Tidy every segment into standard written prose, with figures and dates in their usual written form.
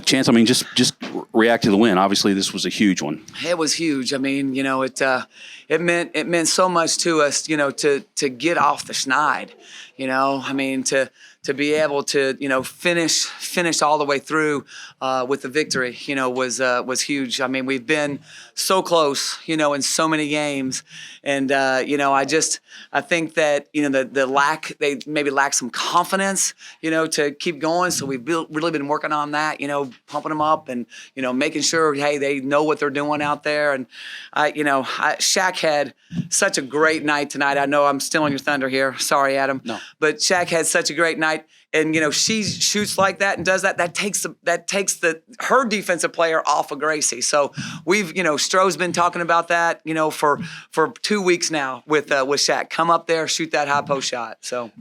Chance, I mean, just react to the win. Obviously, this was a huge one. It was huge. I mean, it meant so much to us, to get off the schneid. I mean, to be able to, finish all the way through with the victory, was huge. I mean, we've been so close, in so many games, and I think that they maybe lack some confidence, to keep going. So we've really been working on that, pumping them up and making sure, hey, they know what they're doing out there. And Shaq had such a great night tonight. I know I'm stealing your thunder here. Sorry, Adam. No. But Shaq had such a great night. And she shoots like that and does that. That takes her defensive player off of Gracie. So we've Stroh's been talking about that for 2 weeks now with Shaq. Come up there, shoot that high post shot. So.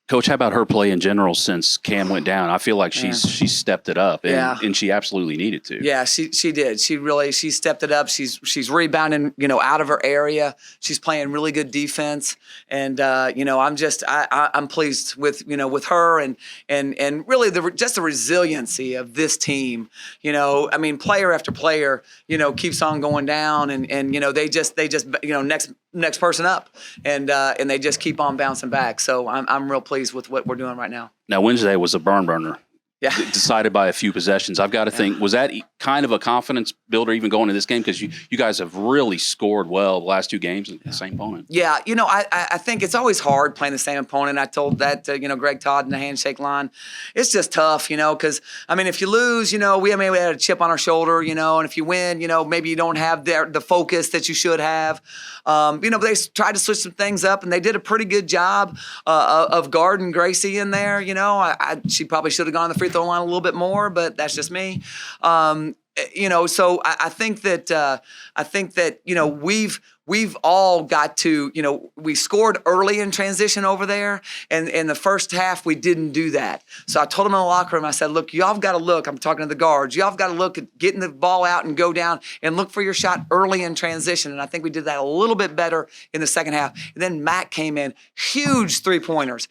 Coach, how about her play in general since Cam went down? I feel like she's stepped it up, and she absolutely needed to. Yeah, she did. She stepped it up. She's rebounding, out of her area. She's playing really good defense, and I'm pleased with with her and really just the resiliency of this team. I mean, player after player, keeps on going down, and they just next person up, and they just keep on bouncing back. So I'm real pleased with what we're doing right now. Now, Wednesday was a barn burner. Yeah. Decided by a few possessions. I've got to think, was that kind of a confidence builder even going into this game? Because you guys have really scored well the last two games against the same opponent. Yeah, I think it's always hard playing the same opponent. I told that to, Greg Todd in the handshake line. It's just tough, because, I mean, if you lose, we had a chip on our shoulder, and if you win, maybe you don't have the focus that you should have. But they tried to switch some things up, and they did a pretty good job of guarding Gracie in there. She probably should have gone to the free throw line a little bit more, but that's just me. So I think that we've all got to, we scored early in transition over there, and in the first half we didn't do that. So I told them in the locker room, I said, look, y'all got to look. I'm talking to the guards. Y'all got to look at getting the ball out and go down and look for your shot early in transition. And I think we did that a little bit better in the second half. And then Matt came in, huge three-pointers.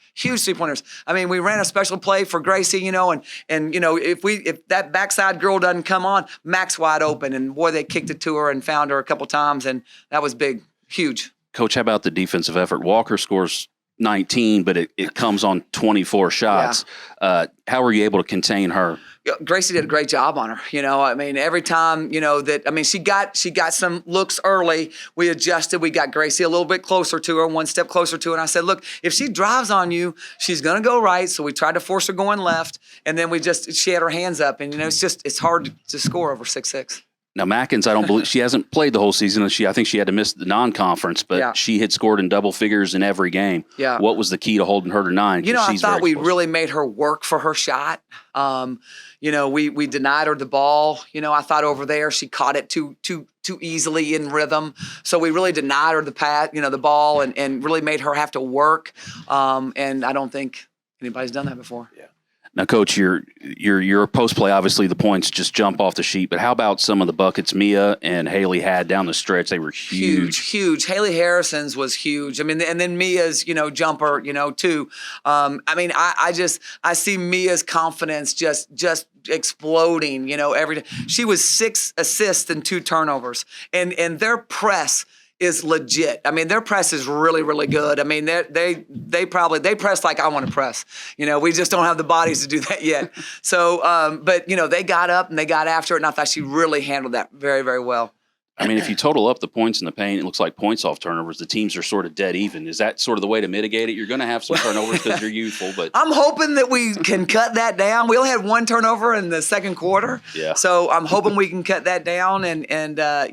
I mean, we ran a special play for Gracie, and if that backside girl doesn't come on, Mac's wide open, and boy, they kicked it to her and found her a couple times, and that was big, huge. Coach, how about the defensive effort? Walker scores 19, but it comes on 24 shots. Yeah. How were you able to contain her? Gracie did a great job on her. I mean, every time, she got some looks early. We adjusted. We got Gracie a little bit closer to her, one step closer to her. And I said, look, if she drives on you, she's going to go right. So we tried to force her going left. And then she had her hands up. And, it's hard to score over 6'6". Now, Mackins, I don't believe she hasn't played the whole season. I think she had to miss the non-conference, but she had scored in double figures in every game. Yeah. What was the key to holding her to 9? I thought we really made her work for her shot. We denied her the ball. I thought over there she caught it too easily in rhythm. So we really denied her the ball and really made her have to work. And I don't think anybody's done that before. Yeah. Now, Coach, your post play, obviously the points just jump off the sheet, but how about some of the buckets Mia and Haley had down the stretch? They were huge. Haley Harrison's was huy. I mean, and then Mia's, jumper, too. I mean, I see Mia's confidence just exploding, every day. She was 6 assists and 2 turnovers, and their press is legit. I mean, their press is really, really good. I mean, they press like I want to press. We just don't have the bodies to do that yet. So, but they got up and they got after it, and I thought she really handled that very, very well. I mean, if you total up the points in the paint, it looks like points off turnovers. The teams are sort of dead even. Is that sort of the way to mitigate it? You're going to have some turnovers because you're youthful, but I'm hoping that we can cut that down. We only had 1 turnover in the second quarter, so I'm hoping we can cut that down and cut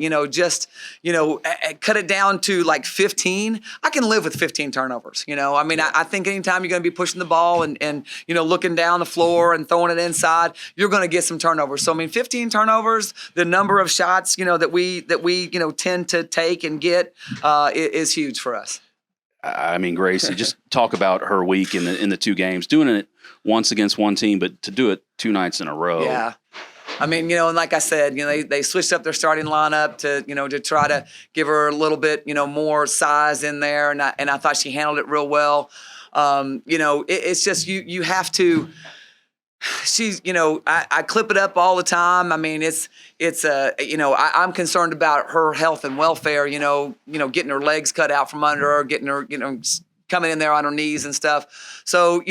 it down to like 15. I can live with 15 turnovers. I mean, I think anytime you're going to be pushing the ball and looking down the floor and throwing it inside, you're going to get some turnovers. So I mean, 15 turnovers, the number of shots that we tend to take and get is huge for us. I mean, Gracie, just talk about her week in the 2 games, doing it once against one team, but to do it 2 nights in a row. Yeah. I mean, and like I said, they switched up their starting lineup to try to give her a little bit, more size in there, and I thought she handled it real well. It's just you have to. she's, I clip it up all the time. I mean, I'm concerned about her health and welfare, getting her legs cut out from under her, getting her, coming in there on her knees and stuff. So,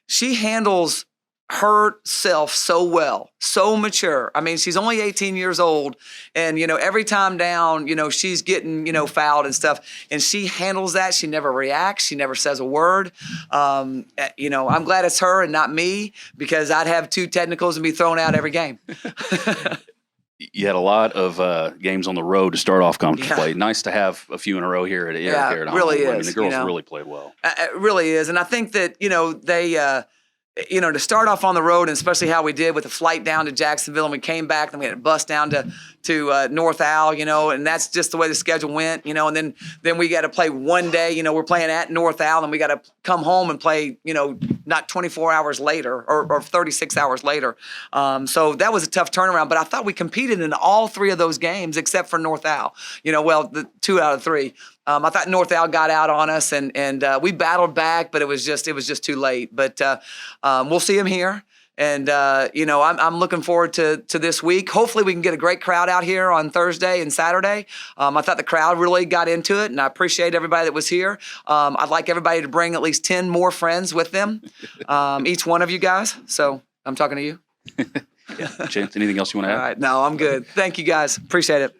she handles herself so well, so mature. I mean, she's only 18 years old, and every time down, she's getting fouled and stuff, and she handles that. She never reacts. She never says a word. I'm glad it's her and not me, because I'd have 2 technicals and be thrown out every game. You had a lot of games on the road to start off conference play. Nice to have a few in a row here at here at home. Really is. I mean, the girls really played well. It really is, and I think that they. To start off on the road, and especially how we did with the flight down to Jacksonville, and we came back, then we had a bus down to North Al, and that's just the way the schedule went, and then we got to play one day, we're playing at North Al, and we got to come home and play, not 24 hours later or 36 hours later. So that was a tough turnaround, but I thought we competed in all 3 of those games except for North Al, the 2 out of 3. I thought North Al got out on us, and we battled back, but it was just too late. But we'll see him here, and I'm looking forward to this week. Hopefully, we can get a great crowd out here on Thursday and Saturday. I thought the crowd really got into it, and I appreciate everybody that was here. I'd like everybody to bring at least 10 more friends with them, each one of you guys. So I'm talking to you. Chance, anything else you want to add? All right, no, I'm good. Thank you, guys. Appreciate it.